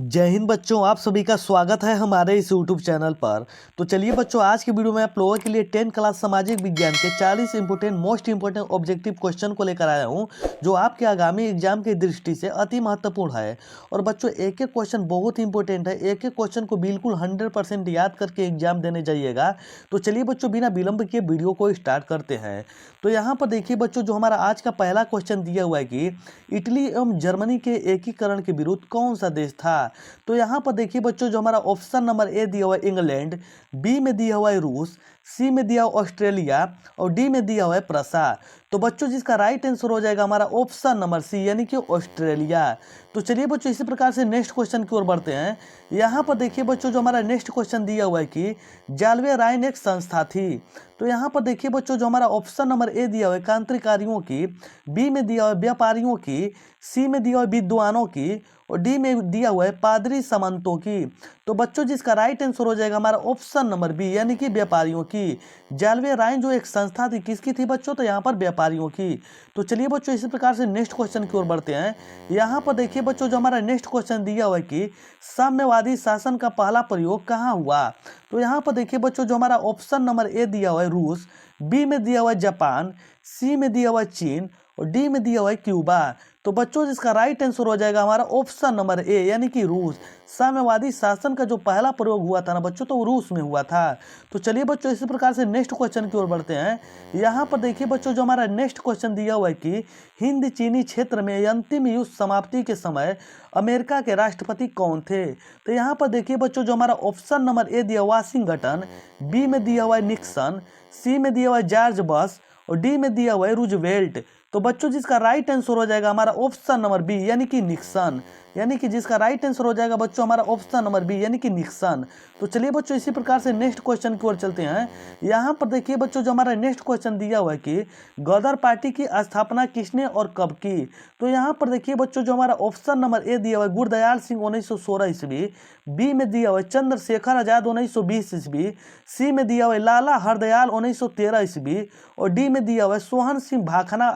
जय हिंद बच्चों, आप सभी का स्वागत है हमारे इस यूट्यूब चैनल पर। तो चलिए बच्चों, आज की वीडियो में आप लोगों के लिए 10 क्लास सामाजिक विज्ञान के 40 important most important objective question को लेकर आया हूं, जो आपके आगामी एग्जाम की दृष्टि से अति महत्वपूर्ण है। और बच्चों, एक एक क्वेश्चन बहुत इंपॉर्टेंट है, एक एक क्वेश्चन को बिल्कुल 100% याद करके एग्जाम देने जाइएगा। तो चलिए बच्चों, बिना विलंब के वीडियो को स्टार्ट करते हैं। तो यहाँ पर देखिए बच्चों, जो हमारा आज का पहला क्वेश्चन दिया हुआ है कि इटली एवं जर्मनी के एकीकरण के विरुद्ध कौन सा देश था। तो यहाँ पर देखिए बच्चों, जो हमारा ऑप्शन नंबर ए दिया हुआ है इंग्लैंड, बी में दिया हुआ है रूस, सी में दिया हुआ ऑस्ट्रेलिया और डी में दिया हुआ है प्रसा। तो बच्चों, जिसका राइट आंसर हो जाएगा हमारा ऑप्शन नंबर सी, यानी कि ऑस्ट्रेलिया। तो चलिए बच्चों, इसी प्रकार से नेक्स्ट क्वेश्चन की ओर बढ़ते हैं। यहाँ पर देखिए बच्चों, जो हमारा नेक्स्ट क्वेश्चन दिया हुआ है कि जालवे राइन एक संस्था थी। तो यहाँ पर देखिए बच्चों, जो हमारा ऑप्शन नंबर ए दिया हुआ है क्रांतिकारियों की, बी में दिया हुआ है व्यापारियों की, सी में दिया हुआ है विद्वानों की और डी में दिया हुआ है पादरी सामंतों की। तो बच्चों, जिसका राइट आंसर हो जाएगा हमारा ऑप्शन नंबर बी, यानी कि व्यापारियों की। जालवे राइन जो एक संस्था थी, किसकी थी बच्चों, तो यहाँ पर व्यापारियों की। तो चलिए बच्चों, इसी प्रकार से नेक्स्ट क्वेश्चन की ओर बढ़ते हैं। यहाँ पर देखिए बच्चों, जो हमारा नेक्स्ट क्वेश्चन दिया हुआ है कि साम्यवादी शासन का पहला प्रयोग कहाँ हुआ। तो यहाँ पर देखिए बच्चों, जो हमारा ऑप्शन नंबर ए दिया हुआ है रूस, बी में दिया हुआ है जापान, सी में दिया हुआ है चीन और डी में दिया हुआ है क्यूबा। तो बच्चों, जिसका राइट आंसर हो जाएगा हमारा ऑप्शन नंबर ए, यानी कि रूस। साम्यवादी शासन का जो पहला प्रयोग हुआ था ना बच्चों, तो वो रूस में हुआ था। तो चलिए बच्चों, इसी प्रकार से नेक्स्ट क्वेश्चन की ओर बढ़ते हैं। यहाँ पर देखिए बच्चों, जो हमारा नेक्स्ट क्वेश्चन दिया हुआ है कि हिंद चीनी क्षेत्र में अंतिम युद्ध समाप्ति के समय अमेरिका के राष्ट्रपति कौन थे। तो यहाँ पर देखिए बच्चों, जो हमारा ऑप्शन नंबर ए दिया वाशिंगटन, बी में दिया हुआ है निक्सन, सी में दिया हुआ है जॉर्ज बश और डी में दिया हुआ है रूजवेल्ट। तो बच्चों, जिसका राइट आंसर हो जाएगा हमारा ऑप्शन नंबर बी, यानी कि निक्सन। यानी कि जिसका राइट आंसर हो जाएगा बच्चों हमारा ऑप्शन नंबर बी, यानी कि निक्सन। तो चलिए बच्चों, इसी प्रकार से नेक्स्ट क्वेश्चन की ओर चलते हैं। यहाँ पर देखिए बच्चों, जो हमारा नेक्स्ट क्वेश्चन दिया हुआ है कि गदर पार्टी की स्थापना किसने और कब की। तो यहाँ पर देखिए बच्चों, जो हमारा ऑप्शन नंबर ए दिया हुआ है गुरदयाल सिंह 1916 ईस्वी, बी में दिया हुआ है चंद्रशेखर आजाद 1920 ईस्वी, सी में दिया हुआ है लाला हरदयाल 1913 ईस्वी और डी में दिया हुआ है सोहन सिंह भाखना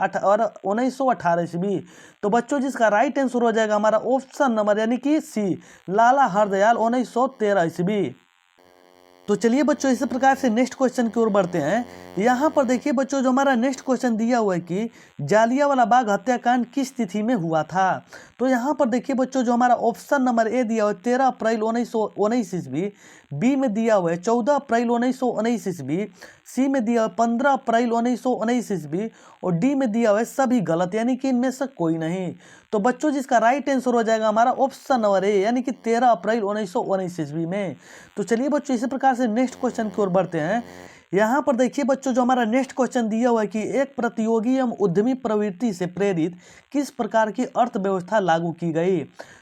1918 ईस्वी। तो बच्चों, जिसका राइट आंसर हो जाएगा हमारा ऑप्शन नंबर, यानी कि सी, लाला हरदयाल 1913 ईस्वी। तो चलिए बच्चों, इसी प्रकार से नेक्स्ट क्वेश्चन की ओर बढ़ते हैं। यहाँ पर देखिए बच्चों, जो हमारा नेक्स्ट क्वेश्चन दिया हुआ है कि जालियांवाला बाग हत्याकांड किस तिथि में हुआ था। तो यहाँ पर देखिए बच्चों, जो हमारा ऑप्शन नंबर ए दिया हुआ है 13 अप्रैल 1919 ईस्वी, बी में दिया हुआ है 14 अप्रैल 1919 ईस्वी, सी में दिया हुआ है 15 अप्रैल 1919 ईस्वी और डी में दिया हुआ है सभी गलत, यानी कि इनमें से कोई नहीं। तो बच्चों, जिसका राइट आंसर हो जाएगा हमारा ऑप्शन नंबर ए, यानी कि 13 अप्रैल 1919 ईस्वी में। तो चलिए बच्चों, इसी प्रकार से नेक्स्ट क्वेश्चन की ओर बढ़ते हैं। यहाँ पर देखिए बच्चों, जो हमारा नेक्स्ट क्वेश्चन दिया हुआ है कि एक प्रतियोगी एवं उद्यमी प्रवृत्ति से प्रेरित किस प्रकार की अर्थव्यवस्था लागू की गई।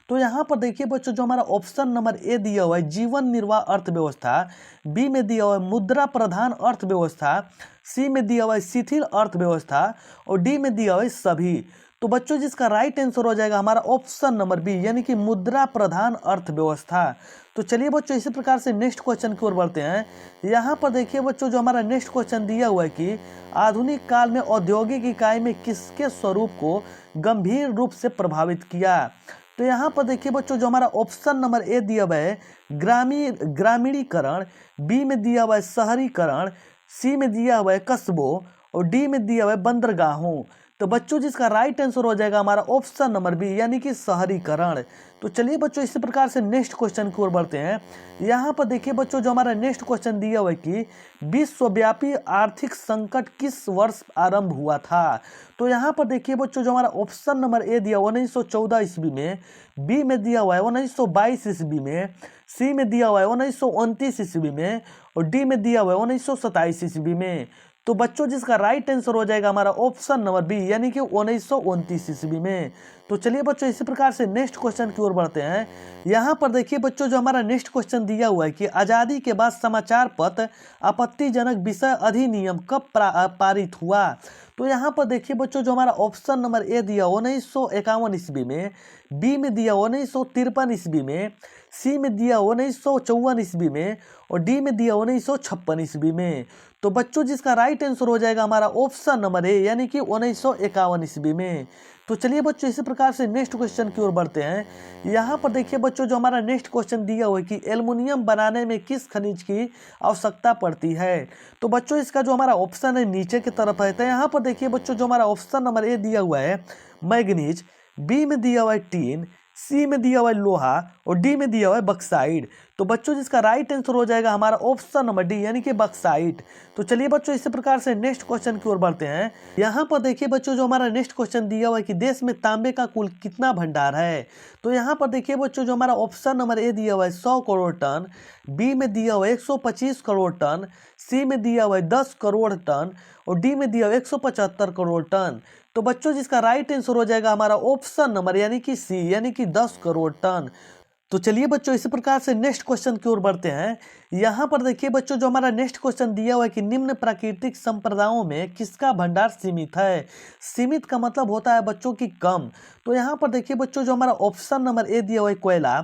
तो यहाँ पर देखिए बच्चों, जो हमारा ऑप्शन नंबर ए दिया हुआ है जीवन निर्वाह अर्थव्यवस्था, बी में दिया हुआ है मुद्रा प्रधान अर्थव्यवस्था, सी में दिया हुआ है शिथिल अर्थव्यवस्था और डी में दिया हुआ है सभी। तो बच्चों, जिसका राइट आंसर हो जाएगा हमारा ऑप्शन नंबर बी, यानी कि मुद्रा प्रधान अर्थव्यवस्था। तो चलिए बच्चों, इसी प्रकार से नेक्स्ट क्वेश्चन की ओर बढ़ते हैं। यहाँ पर देखिए बच्चों, जो हमारा नेक्स्ट क्वेश्चन दिया हुआ है कि आधुनिक काल में औद्योगिक इकाई में किसके स्वरूप को गंभीर रूप से प्रभावित किया। तो यहाँ पर देखिए बच्चों, जो हमारा ऑप्शन नंबर ए दिया हुआ है ग्रामीणीकरण, बी में दिया हुआ है शहरीकरण, सी में दिया हुआ है कस्बों और डी में दिया हुआ है बंदरगाहों। तो बच्चों, जिसका राइट आंसर हो जाएगा हमारा ऑप्शन नंबर बी, यानी कि शहरीकरण। तो चलिए बच्चों, इसी प्रकार से नेक्स्ट क्वेश्चन की ओर बढ़ते हैं। यहाँ पर देखिए बच्चों, जो हमारा नेक्स्ट क्वेश्चन दिया हुआ है कि विश्वव्यापी आर्थिक संकट किस वर्ष आरंभ हुआ था। तो यहाँ पर देखिए बच्चों, जो हमारा ऑप्शन नंबर ए दिया 1914 ईस्वी में, बी में दिया हुआ है 1922 ईस्वी में, सी में दिया हुआ है 1929 ईस्वी में और डी में दिया हुआ है 1927 ईस्वी में। तो बच्चों, जिसका राइट आंसर हो जाएगा हमारा ऑप्शन नंबर बी, यानी कि 1929 ईस्वी में। तो चलिए बच्चों, इसी प्रकार से नेक्स्ट क्वेश्चन की ओर बढ़ते हैं। यहाँ पर देखिए बच्चों, जो हमारा नेक्स्ट क्वेश्चन दिया हुआ है कि आज़ादी के बाद समाचार पत्र आपत्तिजनक विषय अधिनियम कब पारित हुआ। तो यहाँ पर देखिए बच्चों, जो हमारा ऑप्शन नंबर ए दिया 1951 ईस्वी में, बी में दिया 1953 ईस्वी में, सी में दिया 1954 ईस्वी में और डी में दिया 1956 ईस्वी में। तो बच्चों जिसका राइट आंसर हो जाएगा हमारा ऑप्शन नंबर ए, यानी कि 1951 ईस्वी में। तो चलिए बच्चों इसी प्रकार से नेक्स्ट क्वेश्चन की ओर बढ़ते हैं। यहाँ पर देखिए बच्चों, जो हमारा नेक्स्ट क्वेश्चन दिया हुआ है कि एल्युमिनियम बनाने में किस खनिज की आवश्यकता पड़ती है। तो बच्चों इसका जो हमारा ऑप्शन है नीचे की तरफ है। तो यहाँ पर देखिए बच्चों, जो हमारा ऑप्शन नंबर ए दिया हुआ है मैग्नीज, बी में दिया हुआ है टीन, सी में दिया हुआ है लोहा और डी में दिया हुआ है बक्साइड। तो बच्चों जिसका राइट आंसर हो जाएगा हमारा ऑप्शन नंबर डी, यानी कि बक्साइड। तो चलिए बच्चों इसी प्रकार से नेक्स्ट क्वेश्चन की ओर बढ़ते हैं। यहाँ पर देखिए बच्चों, जो हमारा नेक्स्ट क्वेश्चन दिया हुआ है कि देश में तांबे का कुल कितना भंडार है। तो यहाँ पर देखिए बच्चों, जो हमारा ऑप्शन नंबर ए दिया हुआ है 100 करोड़ टन, बी में दिया हुआ है 125 करोड़ टन, सी में दिया हुआ है 10 करोड़ टन और डी में दिया हुआ है 175 करोड़ टन। तो बच्चों जिसका राइट आंसर हो जाएगा हमारा ऑप्शन नंबर यानी कि सी, यानी कि 10 करोड़ टन। तो चलिए बच्चों इसी प्रकार से नेक्स्ट क्वेश्चन की ओर बढ़ते हैं। यहाँ पर देखिए बच्चों, जो हमारा नेक्स्ट क्वेश्चन दिया हुआ है कि निम्न प्राकृतिक संपदाओं में किसका भंडार सीमित है। सीमित का मतलब होता है बच्चों की कम। तो यहाँ पर देखिए बच्चों, जो हमारा ऑप्शन नंबर ए दिया हुआ है कोयला,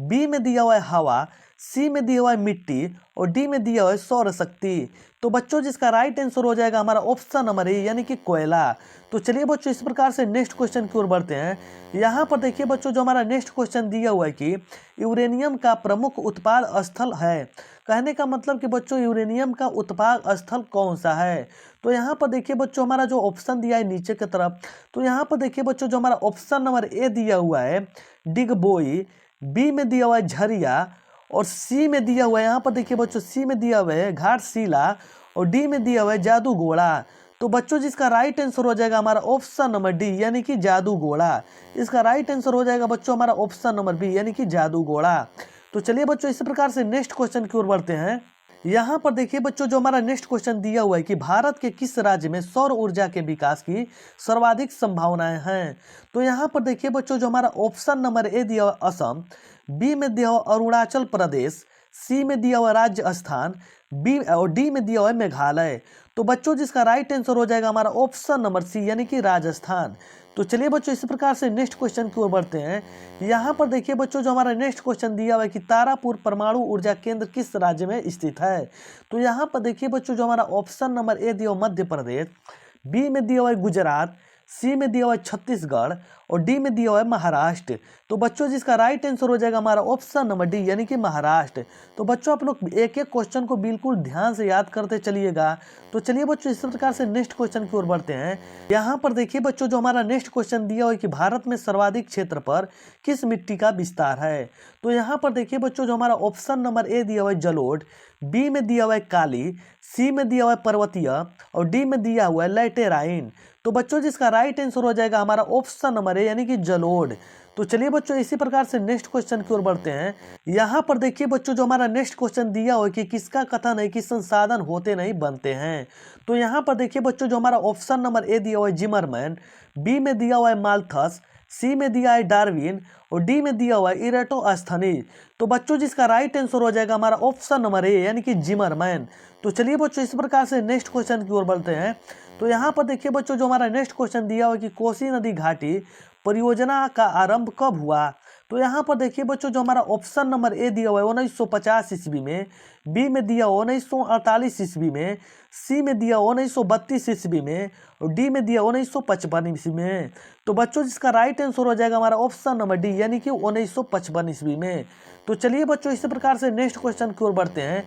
बी में दिया हुआ है हवा, सी में दिया हुआ है मिट्टी और डी में दिया हुआ है सौर शक्ति। तो बच्चों जिसका राइट आंसर हो जाएगा हमारा ऑप्शन नंबर ए, यानी कि कोयला। तो चलिए बच्चों इस प्रकार से नेक्स्ट क्वेश्चन की ओर बढ़ते हैं। यहाँ पर देखिए बच्चों, जो हमारा नेक्स्ट क्वेश्चन दिया हुआ है कि यूरेनियम का प्रमुख उत्पाद स्थल है। कहने का मतलब कि बच्चों यूरेनियम का उत्पाद स्थल कौन सा है। तो यहाँ पर देखिए बच्चों, हमारा जो ऑप्शन दिया है नीचे की तरफ, तो यहाँ पर देखिए बच्चों, जो हमारा ऑप्शन नंबर ए दिया हुआ है डिगबोई, बी में दिया हुआ है झरिया और सी में दिया हुआ है, यहाँ पर देखिए बच्चों सी में दिया हुआ है घाटशिला और डी में दिया हुआ है जादूगोड़ा। तो बच्चों जिसका राइट आंसर हो जाएगा हमारा ऑप्शन नंबर डी, यानी कि जादूगोड़ा। इसका राइट आंसर हो जाएगा बच्चों हमारा ऑप्शन नंबर बी, यानी कि जादूगोड़ा। तो चलिए बच्चों इसी प्रकार से नेक्स्ट क्वेश्चन की ओर बढ़ते हैं। यहाँ पर देखिए बच्चों, जो हमारा नेक्स्ट क्वेश्चन दिया हुआ है कि भारत के किस राज्य में सौर ऊर्जा के विकास की सर्वाधिक संभावनाएं हैं। तो यहाँ पर देखिए बच्चों, जो हमारा ऑप्शन नंबर ए दिया हुआ असम, बी में दिया हुआ अरुणाचल प्रदेश, सी में दिया हुआ राजस्थान, बी और डी में दिया हुआ है मेघालय। तो बच्चों जिसका राइट आंसर हो जाएगा हमारा ऑप्शन नंबर सी, यानी कि राजस्थान। तो चलिए बच्चों इसी प्रकार से नेक्स्ट क्वेश्चन की ओर बढ़ते हैं। यहाँ पर देखिए बच्चों, जो हमारा नेक्स्ट क्वेश्चन दिया हुआ है कि तारापुर परमाणु ऊर्जा केंद्र किस राज्य में स्थित है। तो यहाँ पर देखिए बच्चों, जो हमारा ऑप्शन नंबर ए दिया हुआ मध्य प्रदेश, बी में दिया हुआ है गुजरात, सी में दिया हुआ है छत्तीसगढ़ और डी में दिया हुआ है महाराष्ट्र। तो बच्चों जिसका राइट आंसर हो जाएगा हमारा ऑप्शन नंबर डी, यानी कि महाराष्ट्र। तो बच्चों आप लोग एक एक क्वेश्चन को बिल्कुल ध्यान से याद करते चलिएगा। तो चलिए बच्चों इस प्रकार से नेक्स्ट क्वेश्चन की ओर बढ़ते हैं। यहाँ पर देखिए बच्चों, जो हमारा नेक्स्ट क्वेश्चन दिया हुआ है कि भारत में सर्वाधिक क्षेत्र पर किस मिट्टी का विस्तार है। तो यहाँ पर देखिए बच्चों, जो हमारा ऑप्शन नंबर ए दिया हुआ है जलोढ़, बी में दिया हुआ है काली, सी में दिया हुआ है पर्वतीय और डी में दिया हुआ है लैटेराइन। तो बच्चों जिसका राइट आंसर हो जाएगा हमारा ऑप्शन नंबर ए, यानी कि जलोढ़। तो चलिए बच्चों इसी प्रकार से नेक्स्ट क्वेश्चन की ओर बढ़ते हैं। यहाँ पर देखिए बच्चों, जो हमारा नेक्स्ट क्वेश्चन दिया हुआ है कि किसका कथन है कि संसाधन होते नहीं बनते हैं। तो यहाँ पर देखिए बच्चों, जो हमारा ऑप्शन नंबर ए दिया हुआ है जिमरमैन, बी में दिया हुआ है माल्थस, सी में दिया है डार्विन और डी में दिया हुआ है इरेटोस्थनीज। तो बच्चों जिसका राइट आंसर हो जाएगा हमारा ऑप्शन नंबर ए, यानी कि जिमरमैन। तो चलिए बच्चों इस प्रकार से नेक्स्ट क्वेश्चन की ओर बढ़ते हैं। तो यहाँ पर देखिए बच्चों, जो हमारा नेक्स्ट क्वेश्चन दिया हुआ है कि कोसी नदी घाटी परियोजना का आरंभ कब हुआ। तो यहाँ पर देखिए बच्चों, जो हमारा ऑप्शन नंबर ए दिया हुआ है 1950 ईस्वी में, बी में दिया हुआ 1948 ईस्वी में, सी में दिया 1932 ईस्वी में और डी में दिया 1955 ईस्वी में। तो बच्चों जिसका राइट आंसर हो जाएगा हमारा ऑप्शन नंबर डी, यानी कि 1955 ईस्वी में। तो चलिए बच्चों इसी प्रकार से नेक्स्ट क्वेश्चन की ओर बढ़ते हैं।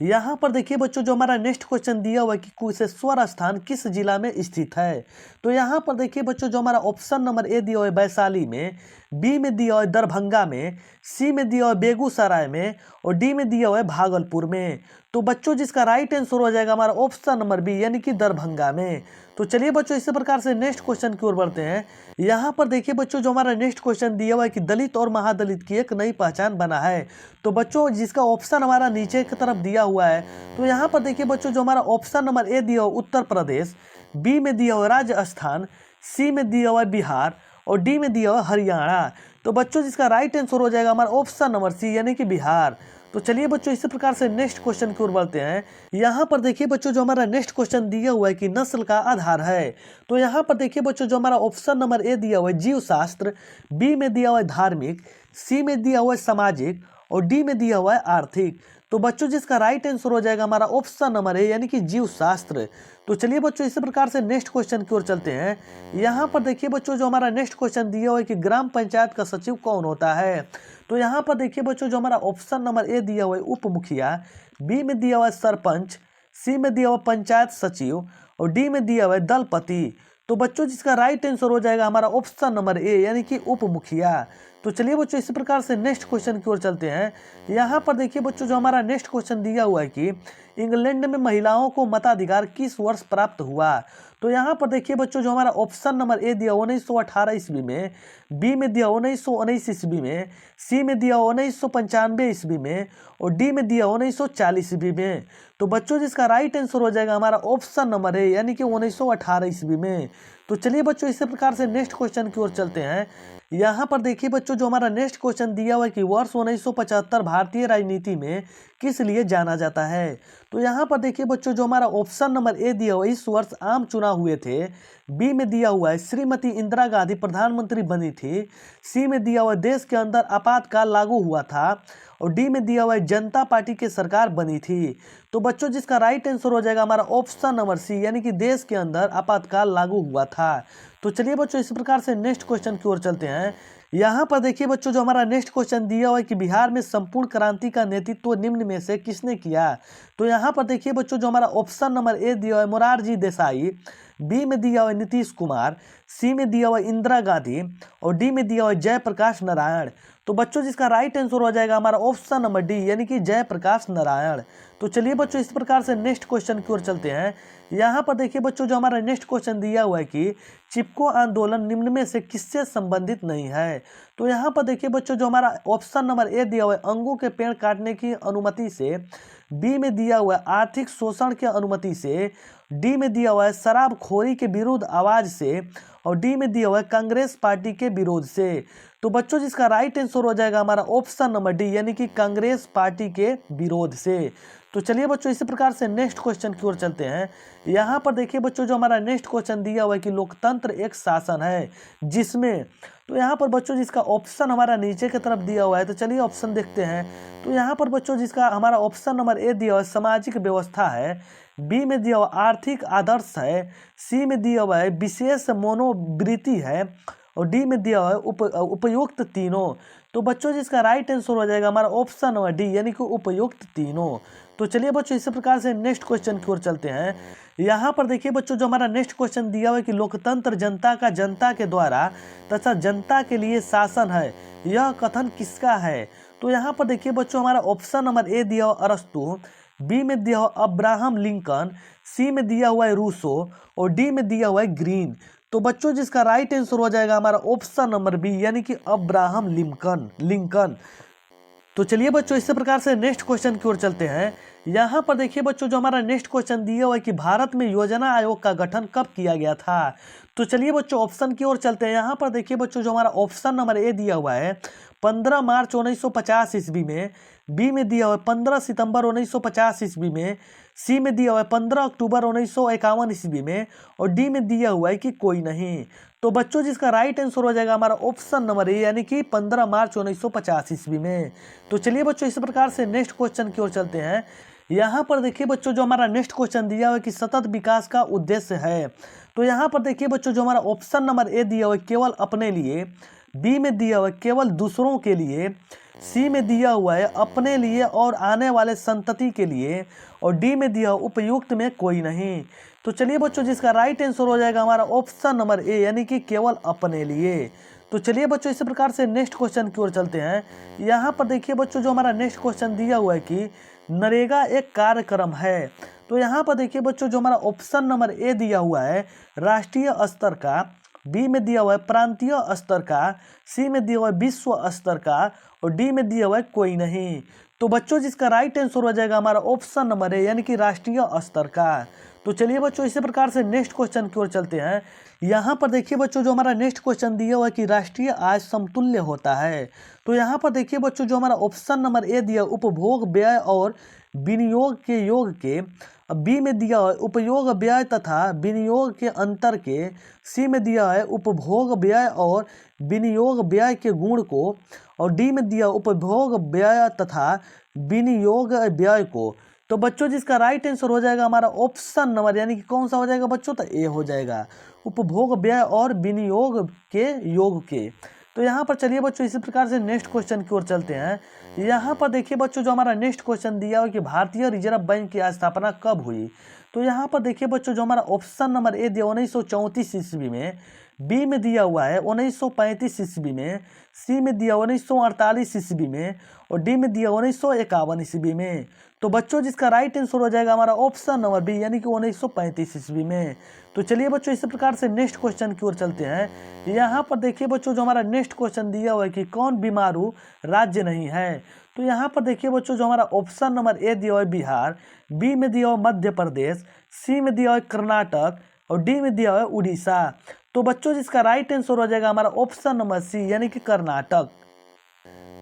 यहाँ पर देखिए बच्चों, जो हमारा नेक्स्ट क्वेश्चन दिया हुआ है कि कुशेश्वर स्थान किस जिला में स्थित है। तो यहाँ पर देखिए बच्चों, जो हमारा ऑप्शन नंबर ए दिया हुआ है वैशाली में, बी में दिया हुआ है दरभंगा में, सी में दिया हुआ है बेगूसराय में और डी में दिया हुआ है भागलपुर में। तो बच्चों जिसका राइट आंसर हो जाएगा हमारा ऑप्शन नंबर बी, यानी कि दरभंगा में। तो चलिए बच्चों इसी प्रकार से नेक्स्ट क्वेश्चन की ओर बढ़ते हैं। यहाँ पर देखिए बच्चों, जो हमारा नेक्स्ट क्वेश्चन दिया हुआ है कि दलित और महादलित की एक नई पहचान बना है। तो बच्चों जिसका ऑप्शन हमारा नीचे की तरफ दिया हुआ है। तो यहाँ पर देखिए बच्चों, जो हमारा ऑप्शन नंबर ए दिया हुआ उत्तर प्रदेश, बी में दिया हुआ राजस्थान, सी में दिया हुआ बिहार और डी में दिया हुआ हरियाणा। तो बच्चों जिसका राइट आंसर हो जाएगा हमारा ऑप्शन नंबर सी, यानी कि बिहार। तो चलिए बच्चों इसी प्रकार से नेक्स्ट क्वेश्चन की ओर बढ़ते हैं। यहाँ पर देखिए बच्चों, जो हमारा नेक्स्ट क्वेश्चन दिया हुआ है कि नस्ल का आधार है। तो यहाँ पर देखिए बच्चों, जो हमारा ऑप्शन नंबर ए दिया हुआ है जीव शास्त्र, बी में दिया हुआ है धार्मिक, सी में दिया हुआ है सामाजिक और डी में दिया हुआ है आर्थिक। तो बच्चों जिसका राइट आंसर हो जाएगा हमारा ऑप्शन नंबर ए यानी कि जीव शास्त्र। तो चलिए बच्चों इसी प्रकार से नेक्स्ट क्वेश्चन की ओर चलते हैं। यहाँ पर देखिए बच्चों जो हमारा नेक्स्ट क्वेश्चन दिया हुआ है कि ग्राम पंचायत का सचिव कौन होता है। तो यहाँ पर देखिए बच्चों जो हमारा ऑप्शन नंबर ए दिया हुआ है उप मुखिया, बी में दिया हुआ है सरपंच, सी में दिया हुआ पंचायत सचिव और डी में दिया हुआ है दलपति। तो बच्चों जिसका राइट आंसर हो जाएगा हमारा ऑप्शन नंबर ए यानी कि उप मुखिया। तो चलिए बच्चों इसी प्रकार से नेक्स्ट क्वेश्चन की ओर चलते हैं। यहाँ पर देखिए बच्चों जो हमारा नेक्स्ट क्वेश्चन दिया हुआ है कि इंग्लैंड में महिलाओं को मताधिकार किस वर्ष प्राप्त हुआ। तो यहाँ पर देखिए बच्चों जो हमारा ऑप्शन नंबर ए दिया 1918 ईस्वी में, बी में दिया 1919 ईस्वी में, सी में दिया 1995 ईस्वी में और डी में दिया 1940 ईस्वी में। तो बच्चों जिसका राइट आंसर हो जाएगा हमारा ऑप्शन नंबर ए यानी कि 1918 ईस्वी में। तो चलिए बच्चों इसी प्रकार से नेक्स्ट क्वेश्चन की ओर चलते हैं। यहाँ पर देखिए बच्चों जो हमारा नेक्स्ट क्वेश्चन दिया हुआ है कि वर्ष 1975 भारतीय राजनीति में किस लिए जाना जाता है। तो यहाँ पर देखिए बच्चों जो हमारा ऑप्शन नंबर ए दिया हुआ है इस वर्ष आम चुनाव हुए थे, बी में दिया हुआ है श्रीमती इंदिरा गांधी प्रधानमंत्री बनी थी, सी में दिया हुआ है देश के अंदर आपातकाल लागू हुआ था और डी में दिया हुआ है जनता पार्टी की सरकार बनी थी। तो बच्चों जिसका राइट आंसर हो जाएगा हमारा ऑप्शन नंबर सी यानी कि देश के अंदर आपातकाल लागू हुआ था। तो चलिए बच्चों इसी प्रकार से नेक्स्ट क्वेश्चन की ओर चलते हैं। यहाँ पर देखिए बच्चों जो हमारा नेक्स्ट क्वेश्चन दिया हुआ है कि बिहार में संपूर्ण क्रांति का नेतृत्व निम्न में से किसने किया। तो यहाँ पर देखिए बच्चों जो हमारा ऑप्शन नंबर ए दिया हुआ है मोरारजी देसाई, बी में दिया हुआ है नीतीश कुमार, सी में दिया हुआ है इंदिरा गांधी और डी में दिया हुआ है जयप्रकाश नारायण। तो बच्चों जिसका राइट आंसर हो जाएगा हमारा ऑप्शन नंबर डी यानी कि जयप्रकाश नारायण। तो चलिए बच्चों इस प्रकार से नेक्स्ट क्वेश्चन की ओर चलते हैं। यहाँ पर देखिए बच्चों जो हमारा नेक्स्ट क्वेश्चन दिया हुआ है कि चिपको आंदोलन निम्न में से किससे संबंधित नहीं है। तो यहाँ पर देखिए बच्चों जो हमारा ऑप्शन नंबर ए दिया हुआ है अंगों के पेड़ काटने की अनुमति से, बी में दिया हुआ है आर्थिक शोषण की अनुमति से, डी में दिया हुआ है शराबखोरी के विरुद्ध आवाज से और डी में दिया हुआ है कांग्रेस पार्टी के विरोध से। तो बच्चों जिसका राइट आंसर हो जाएगा हमारा ऑप्शन नंबर डी यानी कि कांग्रेस पार्टी के विरोध से। तो चलिए बच्चों इसी प्रकार से नेक्स्ट क्वेश्चन की ओर चलते हैं। यहाँ पर देखिए बच्चों जो हमारा नेक्स्ट क्वेश्चन दिया हुआ है कि लोकतंत्र एक शासन है जिसमें, तो यहाँ पर बच्चों जिसका ऑप्शन हमारा नीचे की तरफ दिया हुआ है। तो चलिए ऑप्शन देखते हैं। तो यहाँ पर बच्चों जिसका हमारा ऑप्शन नंबर ए दिया हुआ है सामाजिक व्यवस्था है, बी में दिया हुआ आर्थिक आदर्श है, सी में दिया हुआ है विशेष मनोवृत्ति है और डी में दिया हुआ है उपयुक्त तीनों। तो बच्चों जिसका राइट आंसर हो जाएगा हमारा ऑप्शन नंबर डी यानी कि उपयुक्त तीनों। तो चलिए बच्चों इसी प्रकार से नेक्स्ट क्वेश्चन की ओर चलते हैं। यहाँ पर देखिए बच्चों जो हमारा नेक्स्ट क्वेश्चन दिया हुआ है कि लोकतंत्र जनता का जनता के द्वारा तथा जनता के लिए शासन है, यह कथन किसका है। तो यहाँ पर देखिए बच्चों हमारा ऑप्शन नंबर ए दिया हुआ अरस्तु, बी में दिया हुआ अब्राहम लिंकन, सी में दिया हुआ है रूसो और डी में दिया हुआ है ग्रीन। तो बच्चों जिसका राइट आंसर हो जाएगा हमारा ऑप्शन नंबर बी यानी कि अब्राहम लिंकन। तो चलिए बच्चों इसी प्रकार से नेक्स्ट क्वेश्चन की ओर चलते हैं। यहाँ पर देखिए बच्चों जो हमारा नेक्स्ट क्वेश्चन दिया हुआ है कि भारत में योजना आयोग का गठन कब किया गया था। तो चलिए बच्चों ऑप्शन की ओर चलते हैं। यहाँ पर देखिए बच्चों जो हमारा ऑप्शन नंबर ए दिया हुआ है 15 मार्च 1950 ईस्वी में, बी में दिया हुआ है 15 सितंबर 1950 ईस्वी में, सी में दिया हुआ है 15 अक्टूबर 1951 ईस्वी में और डी में दिया हुआ है कि कोई नहीं। तो बच्चों जिसका राइट आंसर हो जाएगा हमारा ऑप्शन नंबर ए यानी कि 15 मार्च 1950 ईस्वी में। तो चलिए बच्चों इस प्रकार से नेक्स्ट क्वेश्चन की ओर चलते हैं। यहाँ पर देखिए बच्चों जो हमारा नेक्स्ट क्वेश्चन दिया हुआ है कि सतत विकास का उद्देश्य है। तो यहाँ पर देखिए बच्चों जो हमारा ऑप्शन नंबर ए दिया हुआ है केवल अपने लिए, बी में दिया हुआ है केवल दूसरों के लिए, सी में दिया हुआ है अपने लिए और आने वाले संतति के लिए और डी में दिया हुआ उपयुक्त में कोई नहीं। तो चलिए बच्चों जिसका राइट आंसर हो जाएगा हमारा ऑप्शन नंबर ए यानी कि केवल अपने लिए। तो चलिए बच्चों इसी प्रकार से नेक्स्ट क्वेश्चन की ओर चलते हैं। यहाँ पर देखिए बच्चों जो हमारा नेक्स्ट क्वेश्चन दिया हुआ है कि नरेगा एक कार्यक्रम है। तो यहाँ पर देखिए बच्चों जो हमारा ऑप्शन नंबर ए दिया हुआ है राष्ट्रीय स्तर का, बी में दिया हुआ है प्रांतीय स्तर का, सी में दिया हुआ है विश्व स्तर का और डी में दिया हुआ है कोई नहीं। तो बच्चों जिसका राइट आंसर हो जाएगा हमारा ऑप्शन नंबर ए यानी कि राष्ट्रीय स्तर का। तो चलिए बच्चों इसी प्रकार से नेक्स्ट क्वेश्चन की ओर चलते हैं। यहाँ पर देखिए बच्चों जो हमारा नेक्स्ट क्वेश्चन दिया हुआ है कि राष्ट्रीय आय समतुल्य होता है। तो यहाँ पर देखिए बच्चों जो हमारा ऑप्शन नंबर ए दिया उपभोग व्यय और विनियोग के योग के, बी में दिया है उपयोग व्यय तथा विनियोग के अंतर के, सी में दिया है उपभोग व्यय और विनियोग व्यय के गुण को, और डी में दिया उपभोग व्यय तथा विनियोग व्यय को। तो बच्चों जिसका राइट आंसर हो जाएगा हमारा ऑप्शन नंबर, यानी कि कौन सा हो जाएगा बच्चों, तो ए हो जाएगा, उपभोग व्यय और विनियोग के योग के। तो यहाँ पर चलिए बच्चों इसी प्रकार से नेक्स्ट क्वेश्चन की ओर चलते हैं। यहाँ पर देखिए बच्चों जो हमारा नेक्स्ट क्वेश्चन दिया है कि भारतीय रिजर्व बैंक की स्थापना कब हुई। तो यहाँ पर देखिए बच्चों जो हमारा ऑप्शन नंबर ए दिया 1934 ईस्वी में, बी में दिया हुआ है 1935 ईस्वी में, सी में दिया 1948 ईस्वी में, और डी में दिया 1951 ईस्वी में। तो बच्चों जिसका राइट आंसर हो जाएगा हमारा ऑप्शन नंबर बी, यानी कि 1935 ईस्वी में। तो चलिए बच्चों इसी प्रकार से नेक्स्ट क्वेश्चन की ओर चलते हैं। यहाँ पर देखिए बच्चों जो हमारा नेक्स्ट क्वेश्चन दिया हुआ है कि कौन बीमारू राज्य नहीं है। तो यहाँ पर देखिए बच्चों जो हमारा ऑप्शन नंबर ए दिया हुआ है बिहार, बी में दिया हुआ मध्य प्रदेश, सी में दिया हुआ कर्नाटक, और डी में दिया हुआ है उड़ीसा। तो बच्चों जिसका राइट आंसर हो जाएगा हमारा ऑप्शन नंबर सी, यानी कि कर्नाटक।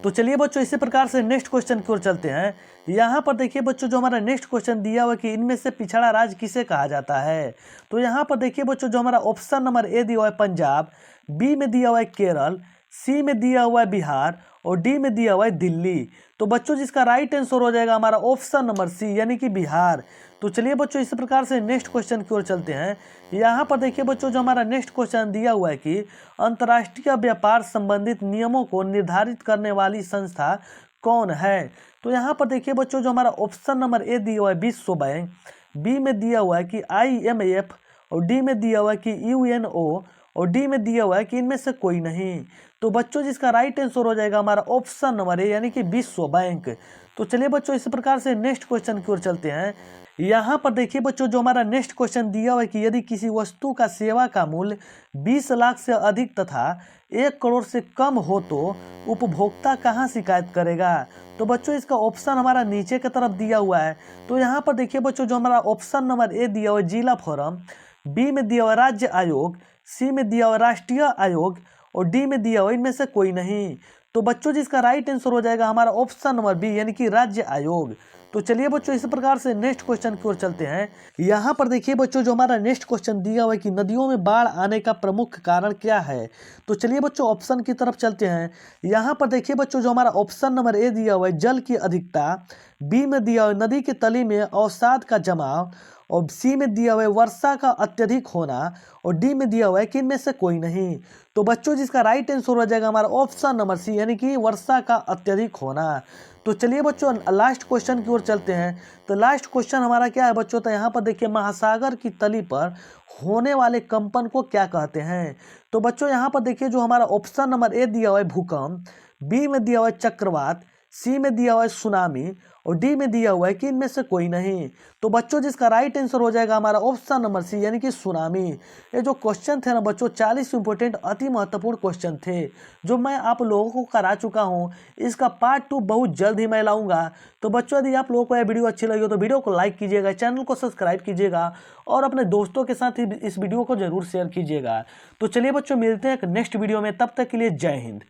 तो चलिए बच्चों इसी प्रकार से नेक्स्ट क्वेश्चन की ओर चलते हैं। यहाँ पर देखिए बच्चों जो हमारा नेक्स्ट क्वेश्चन दिया हुआ है कि इनमें से पिछड़ा राज्य किसे कहा जाता है। तो यहाँ पर देखिए बच्चों जो हमारा ऑप्शन नंबर ए दिया हुआ है पंजाब, बी में दिया हुआ है केरल, सी में दिया हुआ है बिहार, और डी में दिया हुआ है दिल्ली। तो बच्चों जिसका राइट आंसर हो जाएगा हमारा ऑप्शन नंबर सी, यानी कि बिहार। तो चलिए बच्चों इसी प्रकार से नेक्स्ट क्वेश्चन की ओर चलते हैं। यहाँ पर देखिए बच्चों जो हमारा नेक्स्ट क्वेश्चन दिया हुआ है कि अंतर्राष्ट्रीय व्यापार संबंधित नियमों को निर्धारित करने वाली संस्था कौन है। तो यहाँ पर देखिए बच्चों जो हमारा ऑप्शन नंबर ए दिया हुआ है विश्व बैंक, बी में दिया हुआ है कि IMF, और डी में दिया हुआ है कि UNO, और डी में दिया हुआ है कि इनमें से कोई नहीं। तो बच्चों जिसका राइट आंसर हो जाएगा हमारा ऑप्शन नंबर ए, यानी कि विश्व बैंक। तो चलिए बच्चों इसी प्रकार से नेक्स्ट क्वेश्चन की ओर चलते हैं। यहाँ पर देखिए बच्चों जो हमारा नेक्स्ट क्वेश्चन दिया हुआ है कि यदि किसी वस्तु का सेवा का मूल्य 20 लाख से अधिक तथा 1 करोड़ से कम हो तो उपभोक्ता कहाँ शिकायत करेगा। तो बच्चों इसका ऑप्शन हमारा नीचे की तरफ दिया हुआ है। तो यहाँ पर देखिए बच्चों जो हमारा ऑप्शन नंबर ए दिया हुआ है जिला फोरम, बी में दिया हुआ राज्य आयोग, सी में दिया हुआ राष्ट्रीय आयोग, और डी में दिया हुआ इनमें से कोई नहीं। तो बच्चों जिसका राइट आंसर हो जाएगा हमारा ऑप्शन नंबर बी, यानी कि राज्य आयोग। तो चलिए बच्चों इसी प्रकार से नेक्स्ट क्वेश्चन की ओर चलते हैं। यहाँ पर देखिए बच्चों जो हमारा नेक्स्ट क्वेश्चन दिया हुआ है कि नदियों में बाढ़ आने का प्रमुख कारण क्या है। तो चलिए बच्चों ऑप्शन की तरफ चलते हैं। यहाँ पर देखिए बच्चों जो हमारा ऑप्शन नंबर ए दिया हुआ है जल की अधिकता, बी में दिया हुआ है नदी की तली में अवसाद का जमाव, और सी में दिया हुआ है वर्षा का अत्यधिक होना, और डी में दिया हुआ है कि इनमें से कोई नहीं। तो बच्चों जिसका राइट आंसर हो जाएगा हमारा ऑप्शन नंबर सी, यानी कि वर्षा का अत्यधिक होना। तो चलिए बच्चों लास्ट क्वेश्चन की ओर चलते हैं। तो लास्ट क्वेश्चन हमारा क्या है बच्चों, तो यहाँ पर देखिए महासागर की तली पर होने वाले कंपन को क्या कहते हैं। तो बच्चों यहाँ पर देखिए जो हमारा ऑप्शन नंबर ए दिया हुआ है भूकंप, बी में दिया हुआ है चक्रवात, सी में दिया हुआ है सुनामी, और डी में दिया हुआ है कि इनमें से कोई नहीं। तो बच्चों जिसका राइट आंसर हो जाएगा हमारा ऑप्शन नंबर सी, यानी कि सुनामी। ये जो क्वेश्चन थे ना बच्चों 40 इंपॉर्टेंट अति महत्वपूर्ण क्वेश्चन थे जो मैं आप लोगों को करा चुका हूँ। इसका पार्ट 2 बहुत जल्द ही मैं लाऊंगा। तो बच्चों यदि आप लोगों को यह वीडियो अच्छी लगी हो तो वीडियो को लाइक कीजिएगा, चैनल को सब्सक्राइब कीजिएगा, और अपने दोस्तों के साथ इस वीडियो को जरूर शेयर कीजिएगा। तो चलिए बच्चों मिलते हैं एक नेक्स्ट वीडियो में, तब तक के लिए जय हिंद।